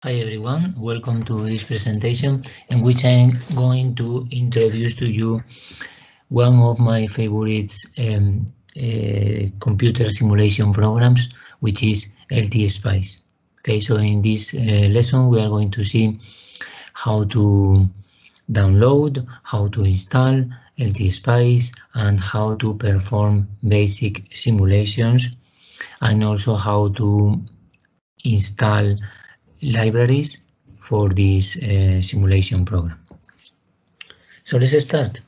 Hi everyone, welcome to this presentation in which I'm going to introduce to you one of my favorite computer simulation programs, which is LTspice. Okay, so in this lesson we are going to see how to download, how to install LTspice, and how to perform basic simulations, and also how to install libraries for this simulation program. So let's start.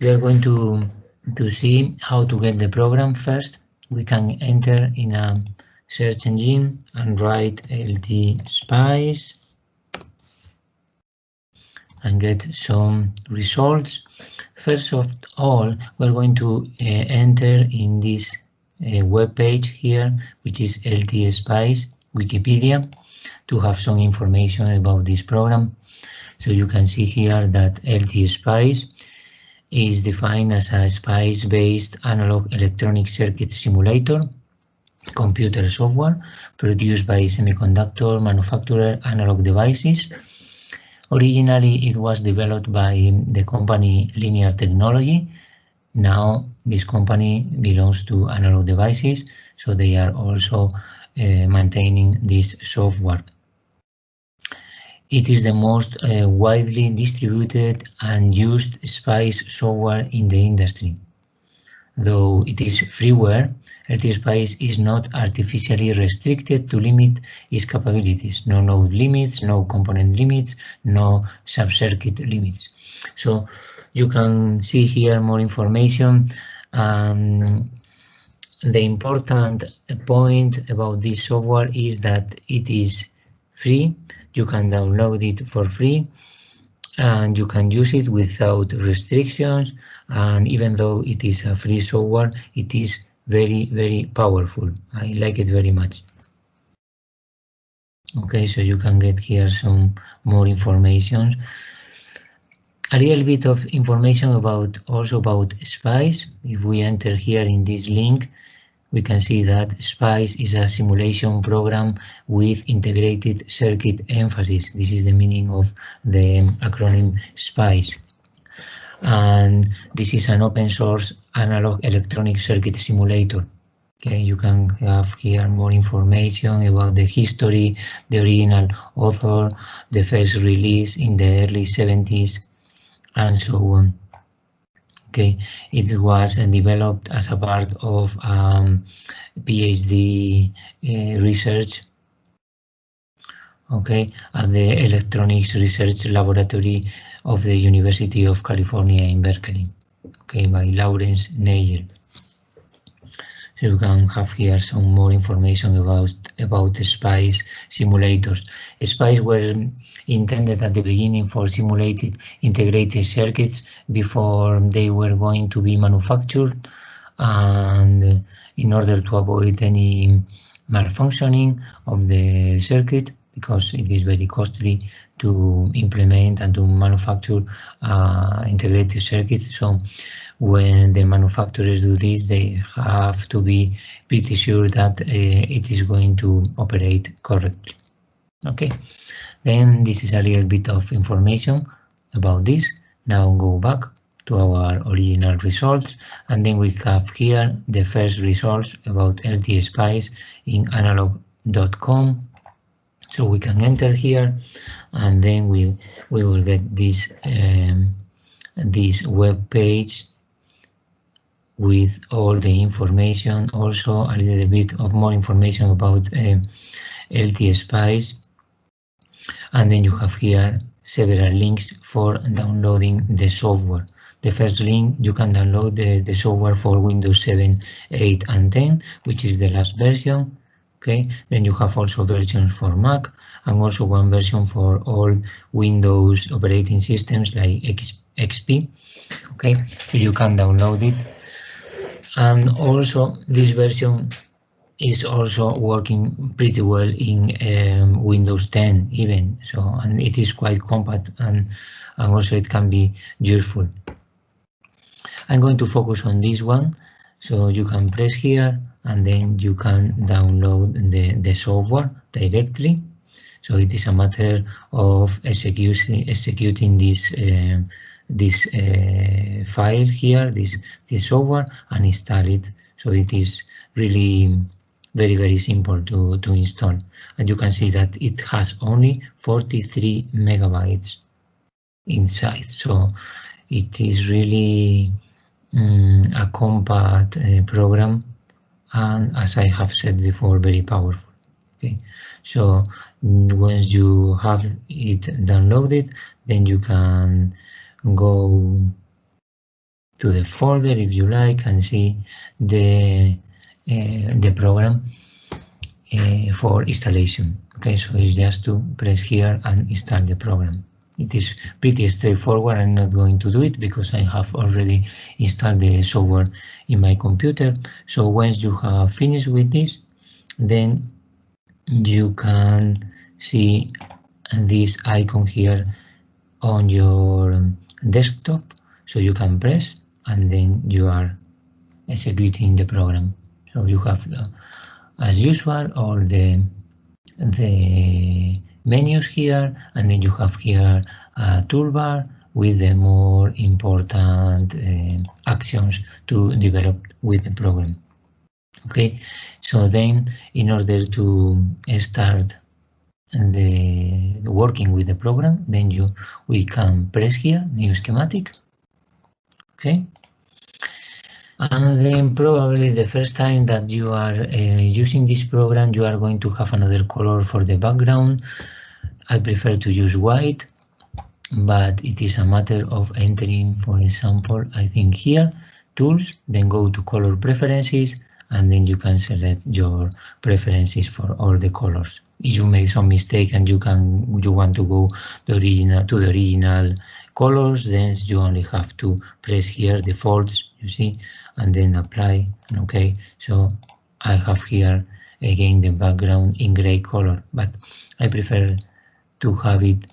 We are going to see how to get the program first. We can enter in a search engine and write LTspice and get some results. First of all, we're going to enter in this web page here, which is LTspice Wikipedia, to have some information about this program. So you can see here that LTspice is defined as a SPICE-based analog electronic circuit simulator computer software produced by semiconductor manufacturer Analog Devices. Originally, it was developed by the company Linear Technology. Now, this company belongs to Analog Devices, so they are also maintaining this software. It is the most widely distributed and used SPICE software in the industry. Though it is freeware, LTspice is not artificially restricted to limit its capabilities. No node limits, no component limits, no sub-circuit limits. So you can see here more information. The important point about this software is that it is free. You can download it for free and you can use it without restrictions, and even though it is a free software, it is very, very powerful. I like it very much. Okay, so you can get here some more information. A little bit of information about SPICE. If we enter here in this link, we can see that SPICE is a simulation program with integrated circuit emphasis. This is the meaning of the acronym SPICE. And this is an open source analog electronic circuit simulator. Okay, you can have here more information about the history, the original author, the first release in the early 70s, and so on. Okay, it was developed as a part of PhD research, okay, at the Electronics Research Laboratory of the University of California in Berkeley, okay, by Lawrence Neyer. So you can have here some more information about SPICE simulators. SPICE were intended at the beginning for simulated integrated circuits before they were going to be manufactured, and in order to avoid any malfunctioning of the circuit, because it is very costly to implement and to manufacture integrated circuits. So when the manufacturers do this, they have to be pretty sure that it is going to operate correctly. Okay, then this is a little bit of information about this. Now go back to our original results, and then we have here the first results about LTspice in analog.com. So we can enter here, and then we will get this this web page with all the information. Also a little bit of more information about LTspice, and then you have here several links for downloading the software. The first link, you can download the software for Windows 7, 8, and 10, which is the last version. Okay, then you have also versions for Mac, and also one version for all Windows operating systems like XP. Okay, so you can download it. And also this version is also working pretty well in Windows 10 even. So, and it is quite compact, and also it can be useful. I'm going to focus on this one. So you can press here, and then you can download the software directly. So it is a matter of executing this file here, this software, and install it. So it is really very simple to install. And you can see that it has only 43 megabytes inside. So it is really a compact program, and as I have said before, very powerful. Okay, so once you have it downloaded, then you can go to the folder if you like and see the program for installation. Okay, so it's just to press here and install the program. It is pretty straightforward. I'm not going to do it because I have already installed the software in my computer. So once you have finished with this, then you can see this icon here on your desktop. So you can press and then you are executing the program. So you have, as usual, all the menus here, and then you have here a toolbar with the more important actions to develop with the program. Okay, so then in order to start the working with the program, then we can press here new schematic. Okay, and then probably the first time that you are using this program, you are going to have another color for the background. I prefer to use white, but it is a matter of entering, for example, I think here, tools, then go to color preferences, and then you can select your preferences for all the colors. If you make some mistake and you want to go to the original colors, then you only have to press here defaults, you see, and then apply. Okay, so I have here again the background in gray color, but I prefer to have it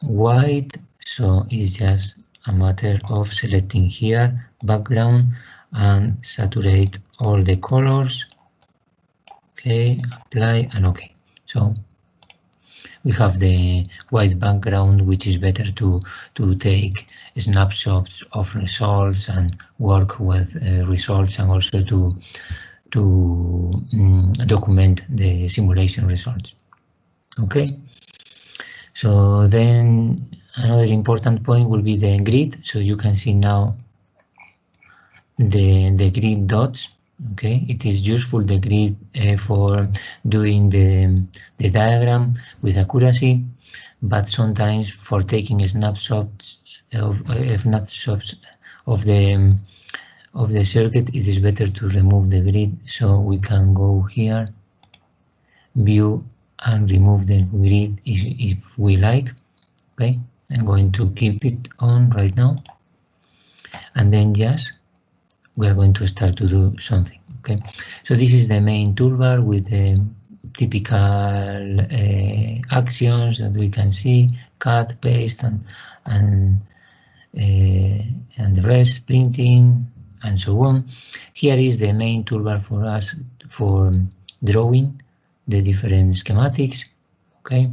white, so it's just a matter of selecting here background and saturate all the colors. Okay, apply and okay. So we have the white background, which is better to take snapshots of results and work with results, and also to document the simulation results. Okay, so then another important point will be the grid. So you can see now the grid dots. Okay, it is useful, the grid, for doing the diagram with accuracy, but sometimes for taking snapshots of the circuit, it is better to remove the grid. So we can go here, view, and remove the grid if we like. Okay, I'm going to keep it on right now, and then just we are going to start to do something. Okay, so this is the main toolbar with the typical actions that we can see: cut, paste, and the rest, printing, and so on. Here is the main toolbar for us for drawing the different schematics. Okay,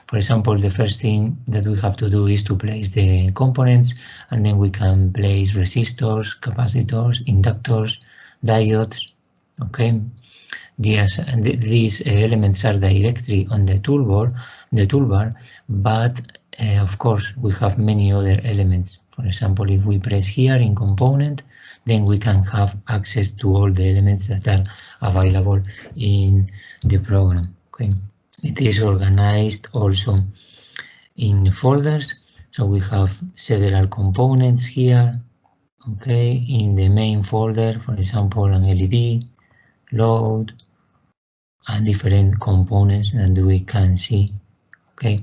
for example, the first thing that we have to do is to place the components, and then we can place resistors, capacitors, inductors, diodes. Okay, these elements are directly on the toolbar, but of course we have many other elements. For example, if we press here in component, then we can have access to all the elements that are available in the program. Okay. It is organized also in folders, so we have several components here. Okay, in the main folder, for example, an LED, load, and different components that we can see. Okay,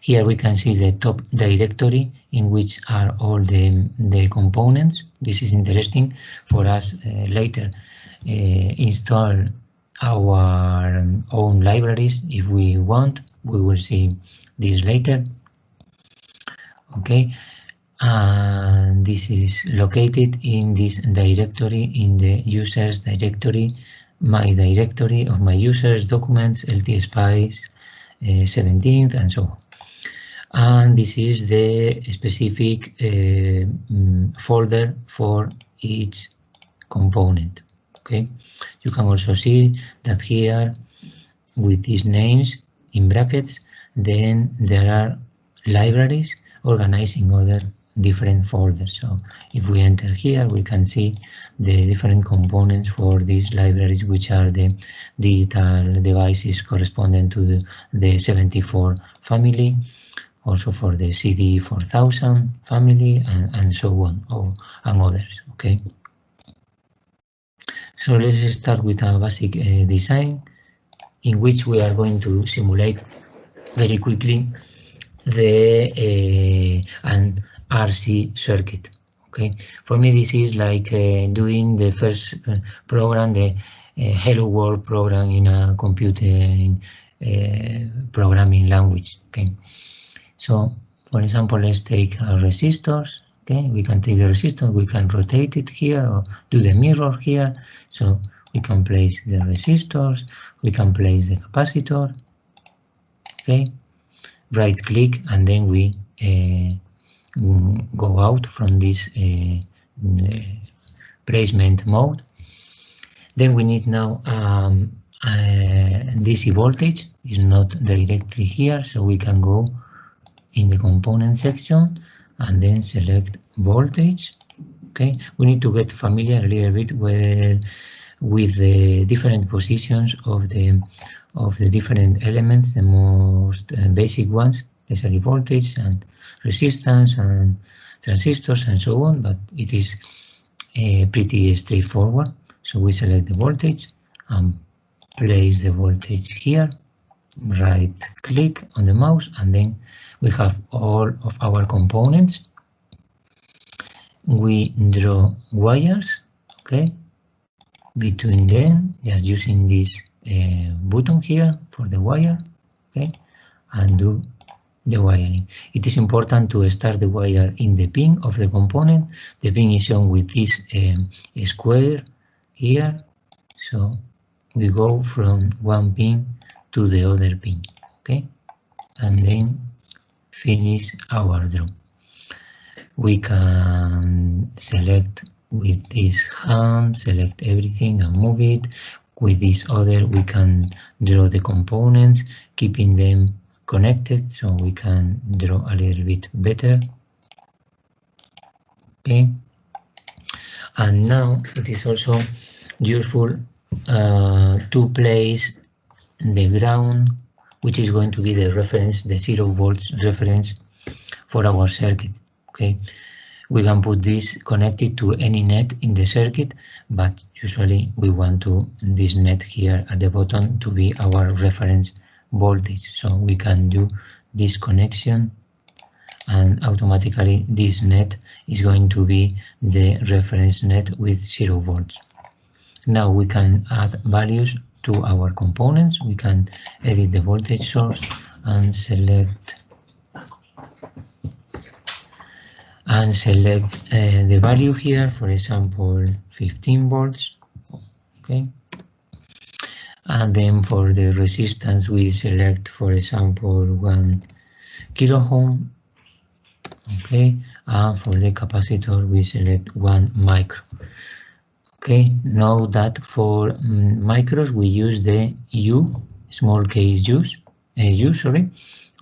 here we can see the top directory in which are all the components. This is interesting for us later. Install our own libraries if we want. We will see this later. Okay, and this is located in this directory, in the users directory, my directory of my users, documents, LTspice, 17th, and so on. And this is the specific folder for each component. Okay, you can also see that here with these names in brackets, then there are libraries organized in other different folders. So if we enter here, we can see the different components for these libraries, which are the digital devices corresponding to the 74 family, also for the CD 4000 family, and so on, and others. Okay, so let's start with a basic design in which we are going to simulate very quickly the an RC circuit. Okay, for me this is like doing the first program, the Hello World program in a computer programming language. Okay, so for example, let's take our resistors. Okay, we can take the resistor, we can rotate it here or do the mirror here. So we can place the resistors, we can place the capacitor. Okay, right click, and then we go out from this placement mode. Then we need now DC voltage is not directly here, so we can go in the component section and then select voltage. Okay, we need to get familiar a little bit with the different positions of the different elements, the most basic ones, especially voltage and resistance and transistors and so on, but it is pretty straightforward. So we select the voltage and place the voltage here, right click on the mouse, and then we have all of our components. We draw wires, okay, between them, just using this button here for the wire, okay, and do the wiring. It is important to start the wire in the pin of the component. The pin is shown with this square here, so we go from one pin to the other pin, okay, and then finish our draw. We can select with this hand, select everything and move it. With this other, we can draw the components, keeping them connected, so we can draw a little bit better. Okay, and now it is also useful to place the ground, which is going to be the reference, the 0 volts reference for our circuit. Okay, we can put this connected to any net in the circuit, but usually we want this net here at the bottom to be our reference voltage. So we can do this connection, and automatically this net is going to be the reference net with 0 volts. Now we can add values to our components. We can edit the voltage source and select the value here, for example 15 volts. Okay, and then for the resistance we select, for example, 1 kilo ohm. Okay, and for the capacitor we select 1 micro. Okay, note that for micros we use the U, small case U, sorry.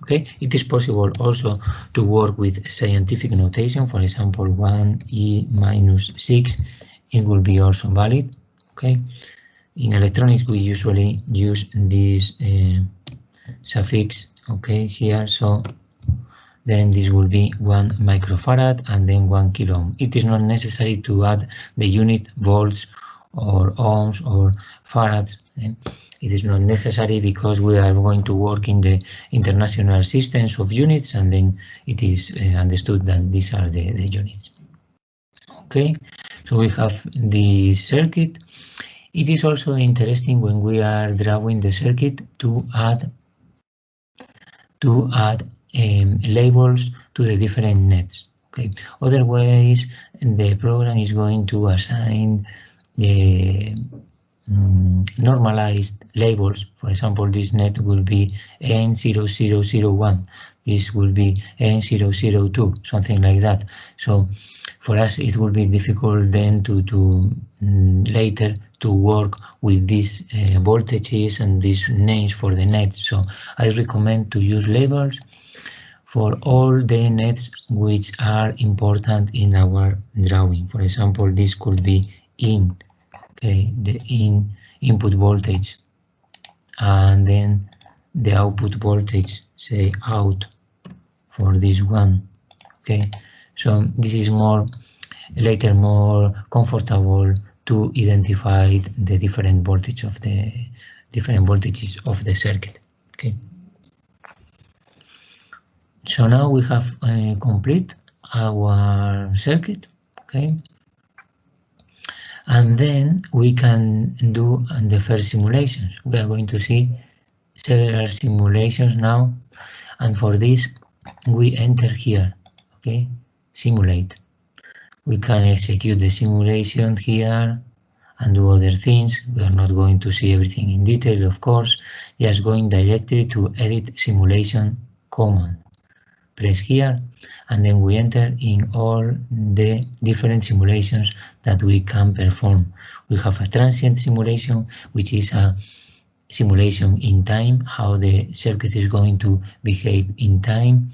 Okay, it is possible also to work with scientific notation, for example 1e-6, it will be also valid. Okay, in electronics we usually use this suffix, okay, here, so then this will be 1 microfarad and then 1 kilo ohm. It is not necessary to add the unit volts or ohms or farads. It is not necessary because we are going to work in the international systems of units, and then it is understood that these are the units. Okay, so we have the circuit. It is also interesting when we are drawing the circuit to add labels to the different nets. Okay, otherwise the program is going to assign the normalized labels. For example, this net will be N0001, this will be N002, something like that. So for us it will be difficult then to later to work with these voltages and these names for the nets. So I recommend to use labels for all the nets which are important in our drawing. For example, this could be in, okay, the input voltage, and then the output voltage, say out for this one. Okay, so this is later more comfortable to identify the different voltages of the circuit. Okay. So now we have complete our circuit, okay, and then we can do the first simulations. We are going to see several simulations now, and for this we enter here, okay, simulate. We can execute the simulation here and do other things. We are not going to see everything in detail, of course, just going directly to edit simulation command. Press here, and then we enter in all the different simulations that we can perform. We have a transient simulation, which is a simulation in time, how the circuit is going to behave in time.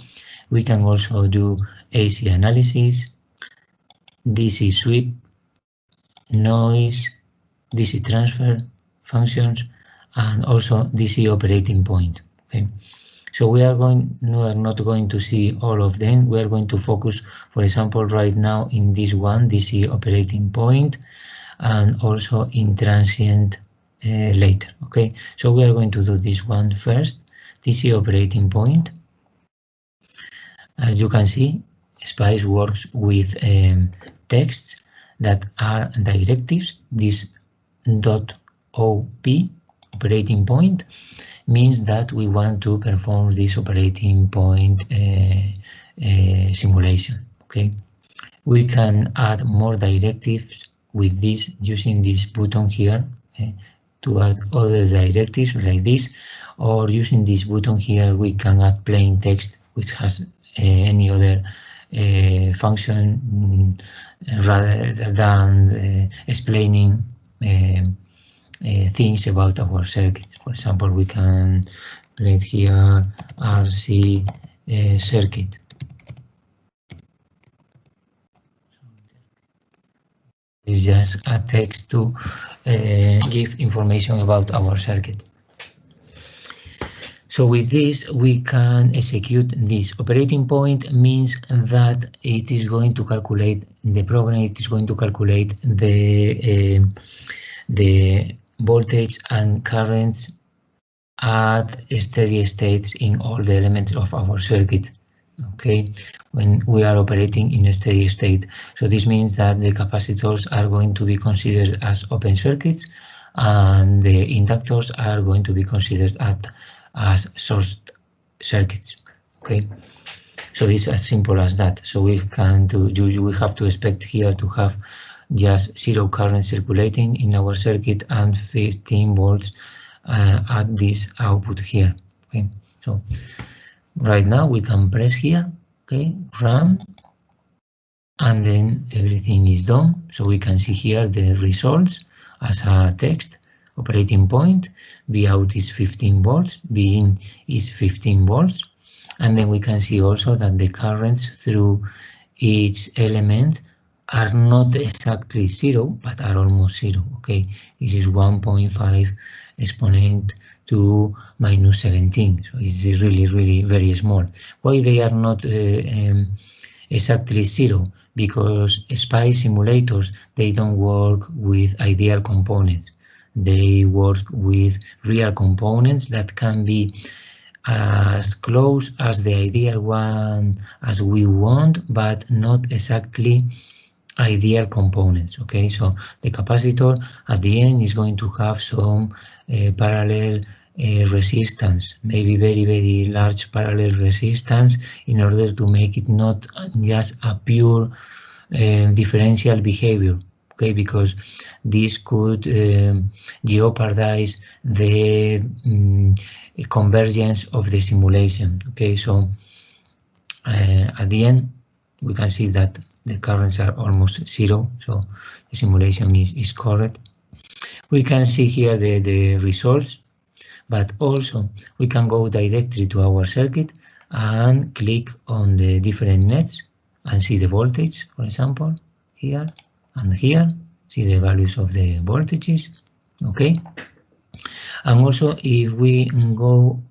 We can also do AC analysis, DC sweep, noise, DC transfer functions, and also DC operating point. Okay. So we are not going to see all of them. We are going to focus, for example, right now in this one, DC operating point, and also in transient later. Okay, so we are going to do this one first, DC operating point. As you can see, SPICE works with texts that are directives. This .op operating point means that we want to perform this operating point simulation. Okay, we can add more directives with this using this button here to add other directives like this, or using this button here we can add plain text which has any other function rather than explaining things about our circuit. For example, we can plate here RC circuit. It's just a text to give information about our circuit. So with this, we can execute this. Operating point means that it is going to calculate the program. It is going to calculate the voltage and currents at steady states in all the elements of our circuit. Okay, when we are operating in a steady state. So this means that the capacitors are going to be considered as open circuits, and the inductors are going to be considered as short circuits. Okay, so it's as simple as that. So we can we have to expect here to have just 0 current circulating in our circuit and 15 volts at this output here. Okay, so right now we can press here, okay, run, and then everything is done. So we can see here the results as a text. Operating point, V out is 15 volts, V in is 15 volts, and then we can see also that the currents through each element are not exactly 0, but are almost 0. Okay, this is 1.5 exponent to minus 17, so it's really very small. Why they are not exactly 0? Because SPICE simulators, they don't work with ideal components. They work with real components that can be as close as the ideal one as we want, but not exactly ideal components. Okay, so the capacitor at the end is going to have some parallel resistance, maybe very large parallel resistance, in order to make it not just a pure differential behavior. okay, because this could jeopardize the convergence of the simulation. Okay, so at the end we can see that the currents are almost zero, so the simulation is correct. We can see here the results, but also we can go directly to our circuit and click on the different nets and see the voltage, for example, here and here, see the values of the voltages, okay? And also if we go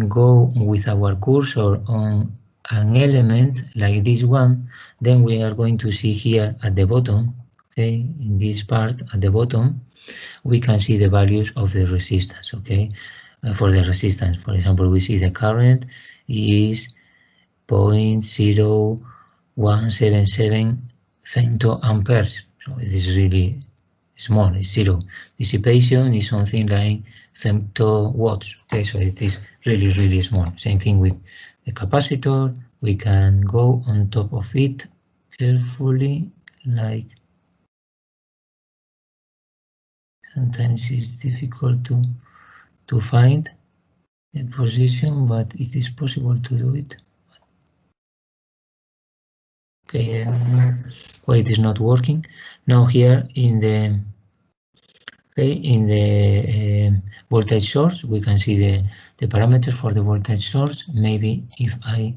go with our cursor on an element like this one, then we are going to see here at the bottom, okay, in this part at the bottom, we can see the values of the resistance, okay? For the resistance, for example, we see the current is 0.0177 femtoamperes, so it is really small, it's zero. Dissipation is something like femtowatts, okay, so it is really small. Same thing with the capacitor, we can go on top of it carefully, like sometimes it's difficult to find the position, but it is possible to do it. Okay, well, it is not working. Now here in the voltage source, we can see the parameter for the voltage source. Maybe if I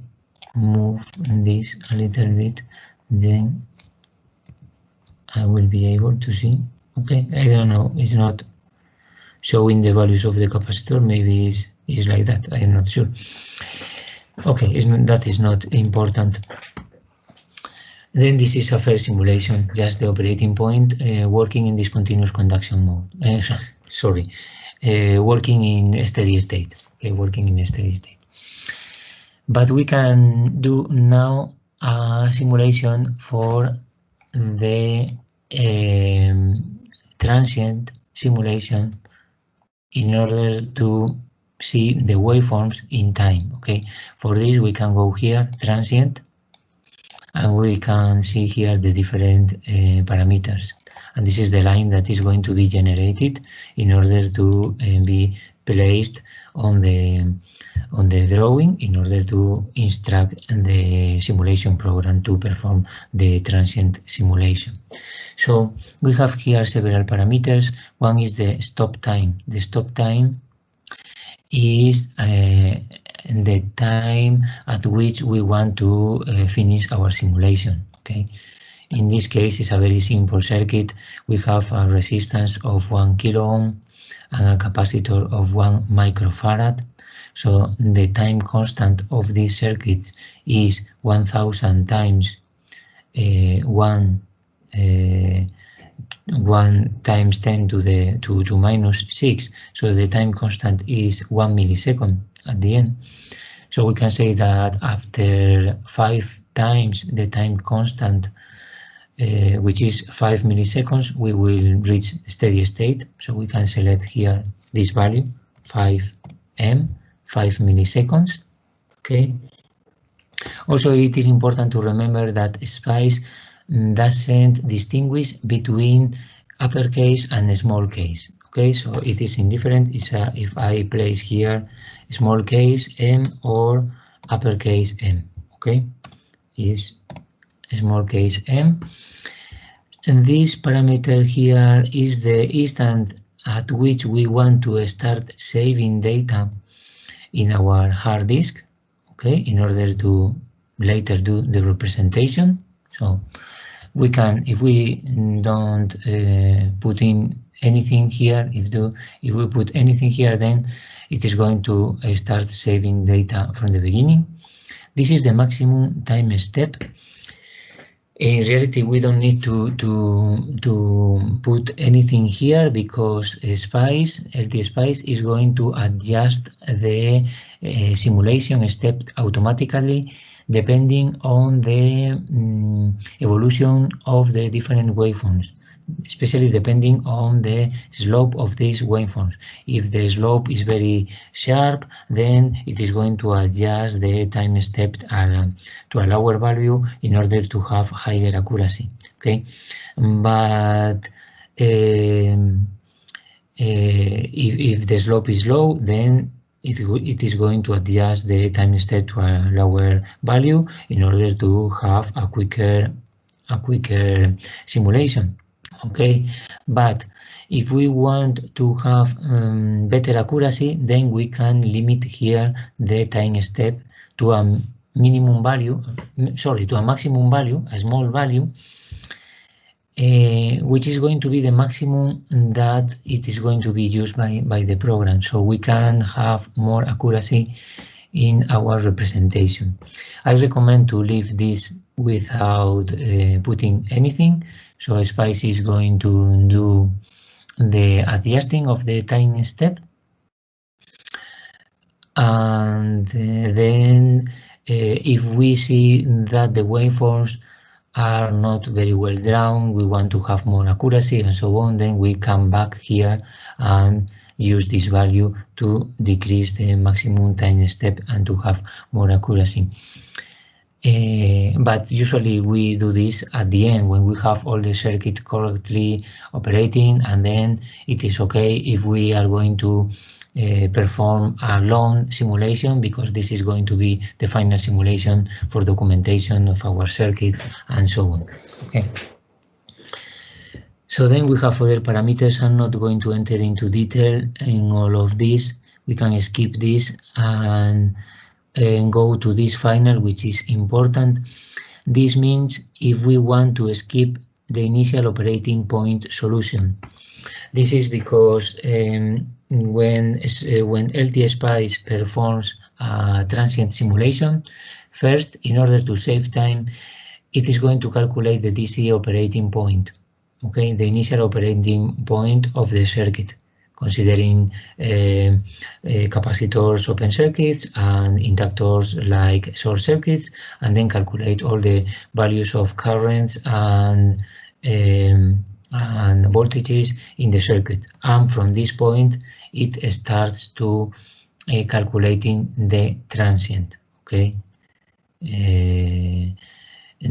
move this a little bit, then I will be able to see. Okay, I don't know, it's not showing the values of the capacitor, maybe it's like that, I am not sure. Okay, that is not important. Then this is a fair simulation, just the operating point working in discontinuous conduction mode. Working in steady state. Okay, working in a steady state. But we can do now a simulation for the transient simulation in order to see the waveforms in time. Okay, for this we can go here, transient, and we can see here the different parameters. And this is the line that is going to be generated in order to be placed on the drawing in order to instruct the simulation program to perform the transient simulation. So we have here several parameters. One is the stop time. The stop time is the time at which we want to finish our simulation. Okay, in this case it's a very simple circuit. We have a resistance of 1 kilo ohm and a capacitor of 1 microfarad. So the time constant of this circuit is 1000 times 1 times 10 to minus 6. So the time constant is 1 millisecond at the end. So we can say that after 5 times the time constant, which is 5 milliseconds, we will reach steady state. So we can select here this value, 5m, 5 milliseconds. Okay. Also, it is important to remember that SPICE doesn't distinguish between uppercase and small case. Okay, so it is indifferent. It's if I place here small case m or uppercase m. Okay, is small case m. And this parameter here is the instant at which we want to start saving data in our hard disk. Okay, in order to later do the representation. So we can, if we don't put in anything here, if we put anything here, then it is going to start saving data from the beginning. This is the maximum time step. In reality, we don't need to put anything here because LTspice is going to adjust the simulation step automatically depending on the evolution of the different waveforms. especially depending on the slope of these waveforms. If the slope is very sharp, then it is going to adjust the time step to a lower value in order to have higher accuracy. Okay, but if the slope is low, then it is going to adjust the time step to a lower value in order to have a quicker simulation. Okay, but if we want to have better accuracy, then we can limit here the time step to a minimum value, sorry, to a maximum value, a small value, which is going to be the maximum that it is going to be used by the program, so we can have more accuracy in our representation. I recommend to leave this without putting anything, so LTspice is going to do the adjusting of the time step, and then if we see that the waveforms are not very well drawn, we want to have more accuracy and so on, then we come back here and use this value to decrease the maximum time step and to have more accuracy. But usually we do this at the end when we have all the circuit correctly operating, and then it is okay if we are going to perform a long simulation, because this is going to be the final simulation for documentation of our circuits and so on. Okay. So then we have other parameters. I'm not going to enter into detail in all of this. We can skip this and go to this final, which is important. This means if we want to skip the initial operating point solution. This is because when LTspice performs a transient simulation, first, in order to save time, it is going to calculate the DC operating point, okay, the initial operating point of the circuit, considering capacitors open circuits and inductors like short circuits, and then calculate all the values of currents and voltages in the circuit. And from this point, it starts to calculating the transient. Okay, and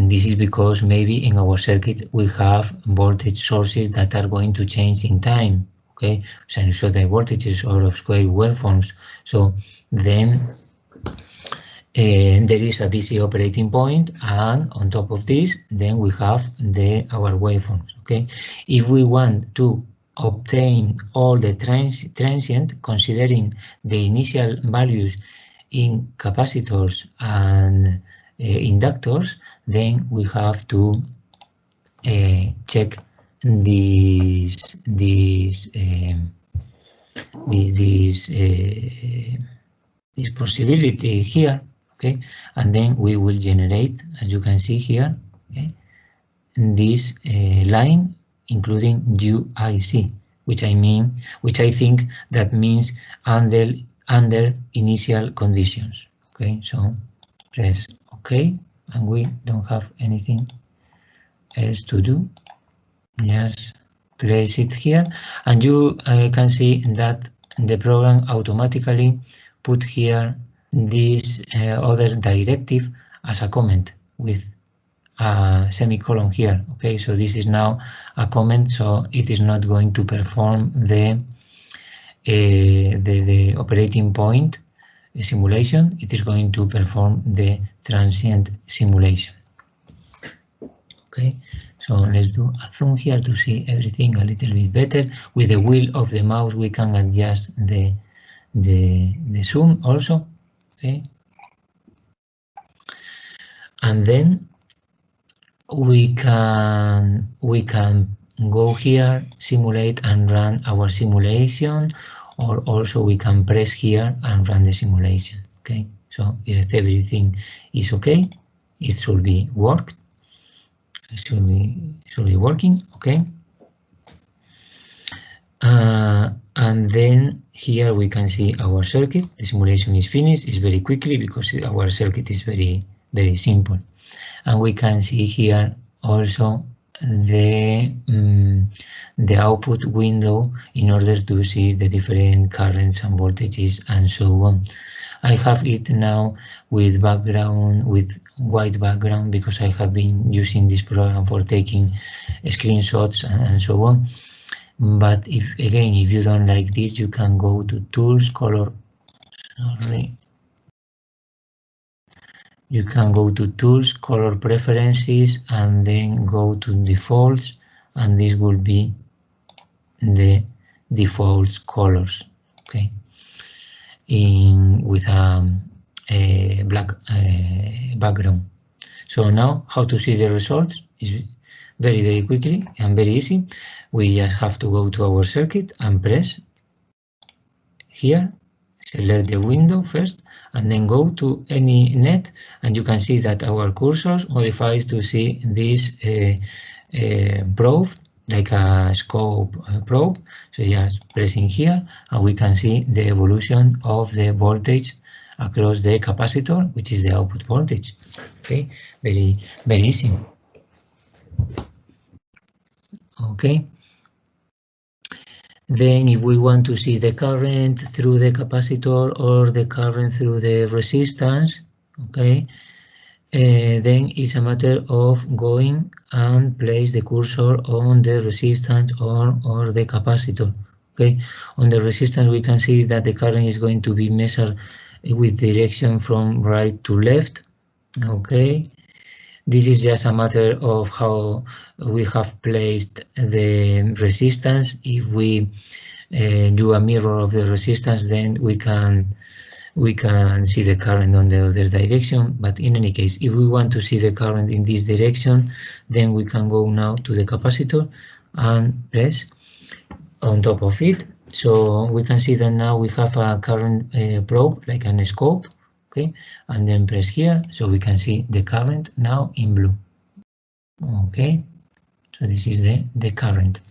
this is because maybe in our circuit we have voltage sources that are going to change in time. Okay, sinusoidal voltages or of square waveforms. So then there is a DC operating point, and on top of this, then we have our waveforms. Okay, if we want to obtain all the transient, considering the initial values in capacitors and inductors, then we have to check this possibility here. Okay, and then we will generate, as you can see here, okay, this line including UIC, which I think that means under initial conditions. Okay, so press OK, and we don't have anything else to do. Just place it here, and you can see that the program automatically put here this other directive as a comment with a semicolon here. Okay, so this is now a comment, so it is not going to perform the operating point simulation. It is going to perform the transient simulation. Okay, so let's do a zoom here to see everything a little bit better. With the wheel of the mouse, we can adjust the zoom also. Okay, and then we can go here, simulate and run our simulation, or also we can press here and run the simulation. Okay, so if everything is okay, it should be worked. It should be working. Okay, and then here we can see our circuit. The simulation is finished. It's very quickly because our circuit is very simple. And we can see here also the output window in order to see the different currents and voltages and so on. I have it now with background, with white background, because I have been using this program for taking screenshots and so on. But if you don't like this, you can go to Tools, Color, you can go to Tools, Color Preferences, and then go to Defaults, and this will be the default colors, okay, with a black background. So now how to see the results is very quickly and very easy. We just have to go to our circuit and press here, select the window first, and then go to any net, and you can see that our cursor modifies to see this probe, like a scope probe. So just pressing here, and we can see the evolution of the voltage across the capacitor, which is the output voltage. Okay, very easy. Okay. Then if we want to see the current through the capacitor or the current through the resistance, okay, then it's a matter of going and place the cursor on the resistance or the capacitor. Okay, on the resistance we can see that the current is going to be measured with direction from right to left. Okay, this is just a matter of how we have placed the resistance. If we do a mirror of the resistance, then we can see the current on the other direction. But in any case, if we want to see the current in this direction, then we can go now to the capacitor and press on top of it. So we can see that now we have a current probe, like an scope. Okay, and then press here, so we can see the current now in blue. Okay, so this is the current.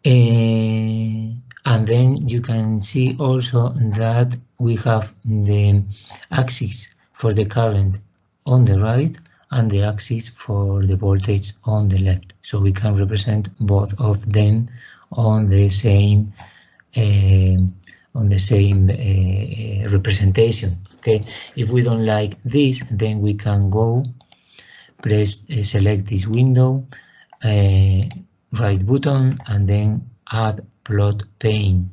And then you can see also that we have the axis for the current on the right and the axis for the voltage on the left. So we can represent both of them on the same representation. Okay, if we don't like this, then we can go select this window, right button, and then add plot pane.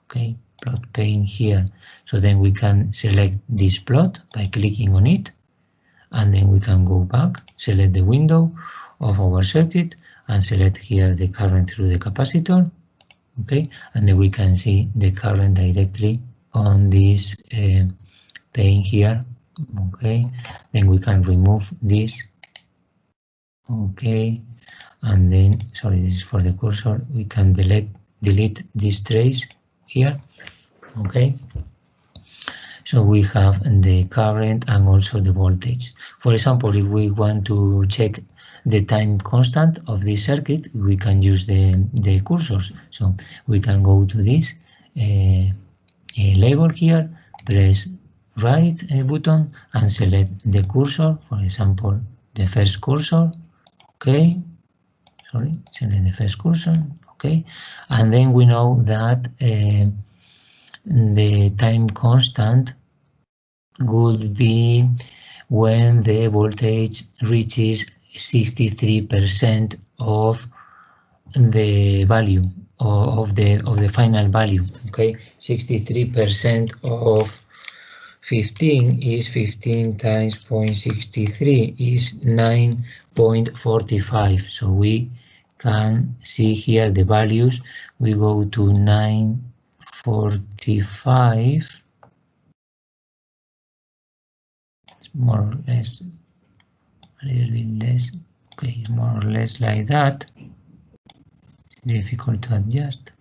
Okay, plot pane here. So then we can select this plot by clicking on it, and then we can go back, select the window of our circuit, and select here the current through the capacitor. Okay, and then we can see the current directly on this pane here. Okay, then we can remove this. Okay, and then, sorry, this is for the cursor. We can delete this trace here. Okay, so we have the current and also the voltage. For example, if we want to check the time constant of this circuit, we can use the cursors. So we can go to this label here, press right button, and select the cursor. For example, the first cursor. Okay, sorry, select the first cursor. Okay, and then we know that the time constant would be when the voltage reaches 63% of the value of the final value. Okay, 63% of 15 is 15 times 0.63 is 9.45. So we can see here the values. We go to 9.45. It's more or less a little bit less. Okay, it's more or less like that. Difficult to adjust.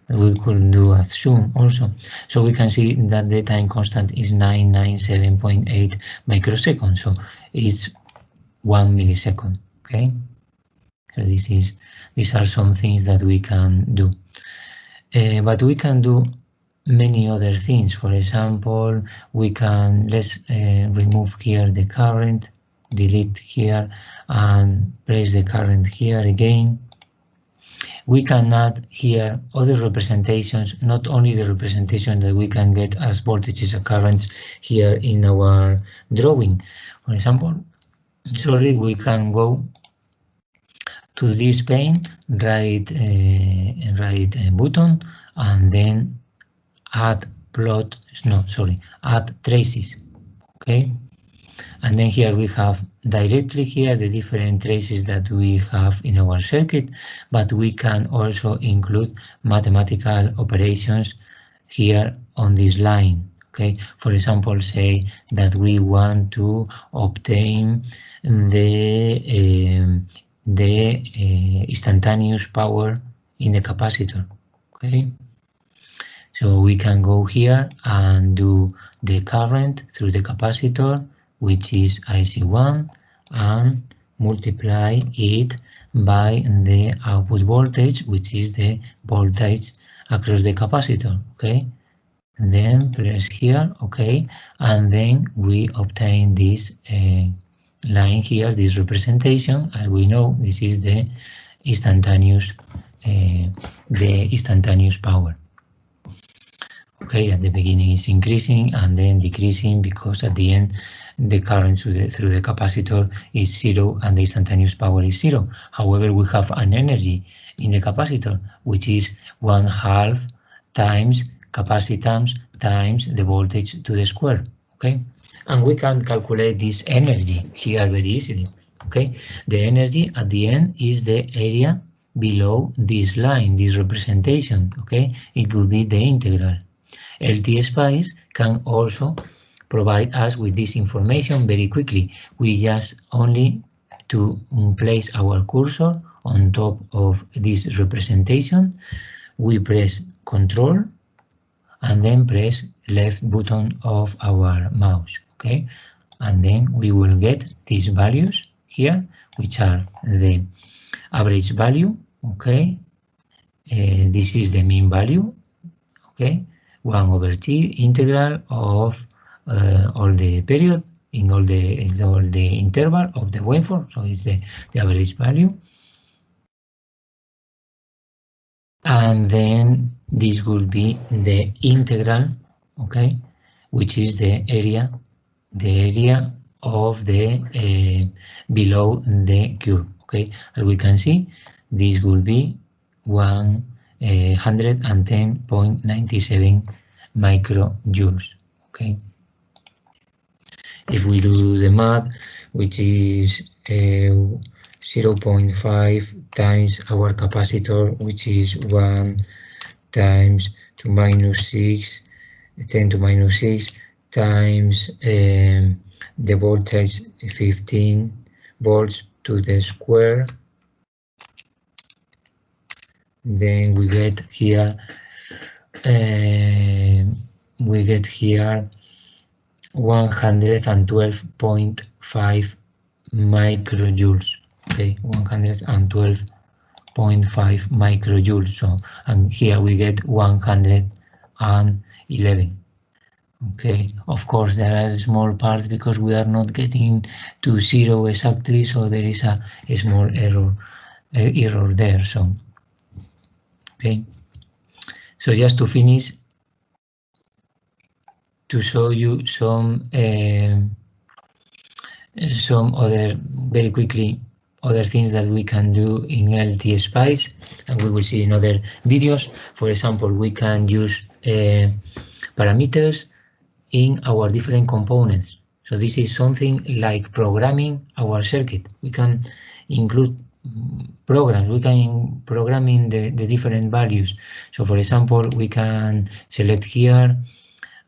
We could do a zoom also. So we can see that the time constant is 997.8 microseconds. So it's 1 millisecond. Okay. So these are some things that we can do. But we can do many other things. For example, we can, let's remove here the current. delete here and place the current here again. We can add here other representations, not only the representation that we can get as voltages and currents here in our drawing. For example, we can go to this pane, right button, and then add traces. Okay, and then here we have directly here the different traces that we have in our circuit, but we can also include mathematical operations here on this line. Okay, for example, say that we want to obtain the instantaneous power in the capacitor. Okay, so we can go here and do the current through the capacitor, which is IC1, and multiply it by the output voltage, which is the voltage across the capacitor. Okay, then press here, okay, and then we obtain this line here, this representation. As we know, this is the instantaneous power. Okay, at the beginning is increasing and then decreasing, because at the end the current through the capacitor is 0 and the instantaneous power is 0. However, we have an energy in the capacitor, which is 1/2 times capacitance times the voltage to the square. Okay, and we can calculate this energy here very easily. Okay, the energy at the end is the area below this line, this representation. Okay, it could be the integral. LTspice can also provide us with this information very quickly. We just only to place our cursor on top of this representation. We press Control and then press left button of our mouse. Okay, and then we will get these values here, which are the average value. Okay, this is the mean value. Okay, 1/t integral of all the period in all the interval of the waveform, so it's the average value. And then this will be the integral, okay, which is the area of the below the curve. Okay, as we can see, this will be 110.97 microjoules. Okay, if we do the math, which is 0.5 times our capacitor, which is 1 times 2 minus 6, 10 to minus 6 times the voltage 15 volts to the square, then we get here 112.5 microjoules. Okay, 112.5 microjoules. So, and here we get 111. Okay, of course there are small parts because we are not getting to 0 exactly, so there is a small error there. So, okay, so just to finish, to show you some other, very quickly, other things that we can do in LTspice, and we will see in other videos. For example, we can use parameters in our different components. So this is something like programming our circuit. We can include programs, we can program in the different values. So for example, we can select here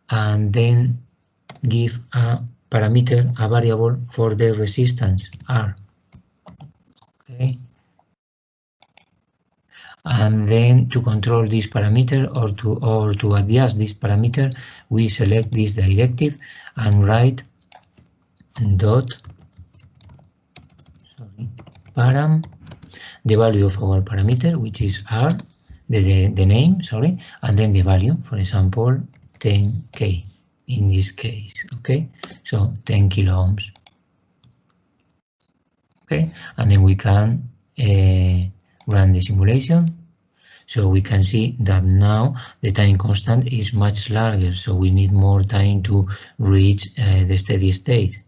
and then give a parameter, a variable for the resistance R. Okay, and then to control this parameter or to adjust this parameter, we select this directive and write param, the value of our parameter, which is R, the name, sorry, and then the value, for example, 10K in this case. Okay, so 10 kilo ohms. Okay, and then we can run the simulation. So we can see that now the time constant is much larger, so we need more time to reach the steady state.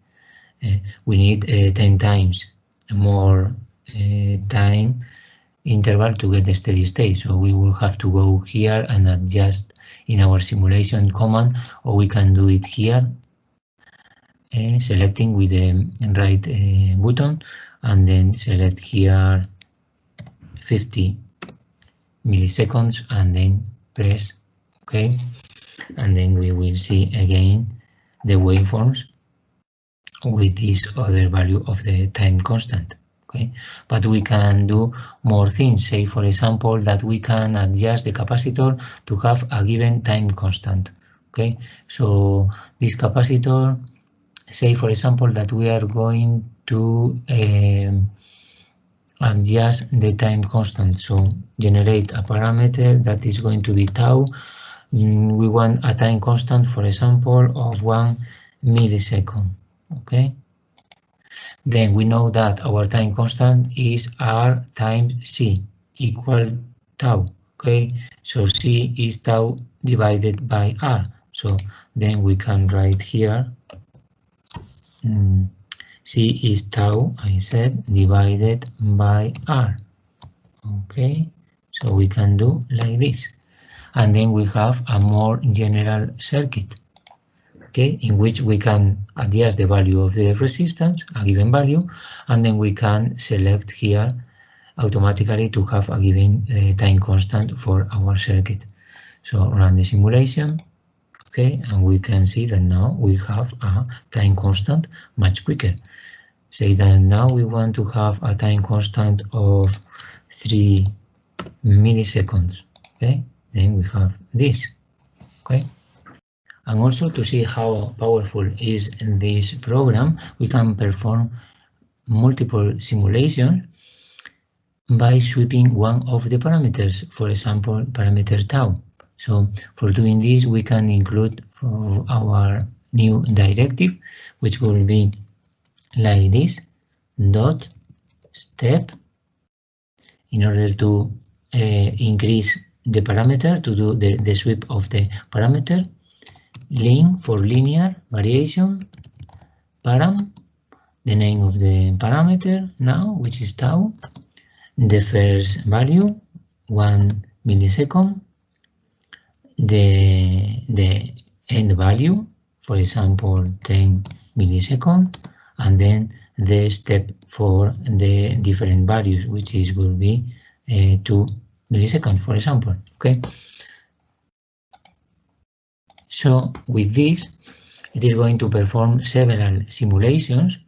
We need 10 times more time interval to get the steady state. So we will have to go here and adjust in our simulation command, or we can do it here, selecting with the right button, and then select here 50 milliseconds and then press OK, and then we will see again the waveforms with this other value of the time constant. Okay, but we can do more things. Say, for example, that we can adjust the capacitor to have a given time constant. Okay, so this capacitor, say, for example, that we are going to adjust the time constant. So generate a parameter that is going to be tau. We want a time constant, for example, of 1 millisecond. Okay. Then we know that our time constant is R times C equal tau. Okay, so C is tau divided by R. So then we can write here C is tau, I said, divided by R. Okay, so we can do like this. And then we have a more general circuit, okay, in which we can adjust the value of the resistance, a given value, and then we can select here automatically to have a given time constant for our circuit. So run the simulation, okay, and we can see that now we have a time constant much quicker. Say that now we want to have a time constant of 3 milliseconds, okay, then we have this, okay. And also, to see how powerful is this program, we can perform multiple simulations by sweeping one of the parameters, for example, parameter tau. So for doing this, we can include for our new directive, which will be like this, dot step, in order to increase the parameter, to do the sweep of the parameter, lin for linear variation, param, the name of the parameter now, which is tau, the first value, 1 millisecond, the end value, for example, 10 millisecond, and then the step for the different values, which is will be 2 milliseconds, for example. Okay. So with this, it is going to perform several simulations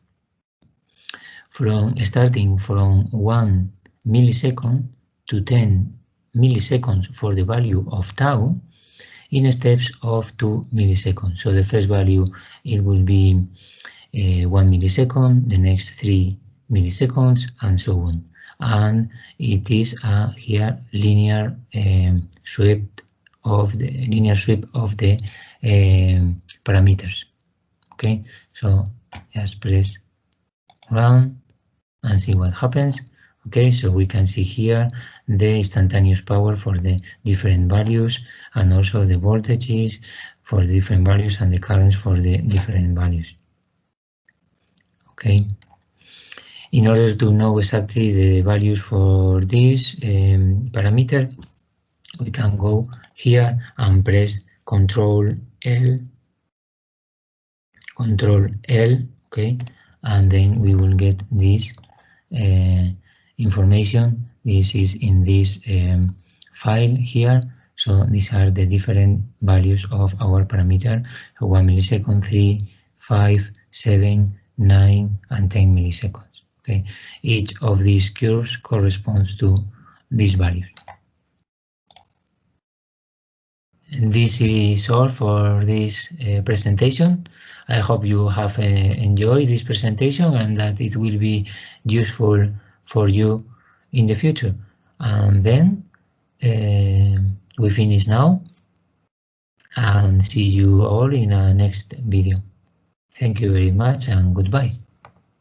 starting from 1 millisecond to 10 milliseconds for the value of tau in steps of 2 milliseconds. So the first value, it will be 1 millisecond, the next 3 milliseconds, and so on. And it is here linear sweep of the parameters. Okay, so just press run and see what happens. Okay, so we can see here the instantaneous power for the different values, and also the voltages for the different values and the currents for the different values. Okay, in order to know exactly the values for this parameter, we can go here and press Control L, okay, and then we will get this information. This is in this file here. So these are the different values of our parameter. So 1 millisecond, 3, 5, 7, 9, and 10 milliseconds. Okay, each of these curves corresponds to these values. And this is all for this presentation. I hope you have enjoyed this presentation and that it will be useful for you in the future. And then we finish now, and see you all in our next video. Thank you very much and goodbye.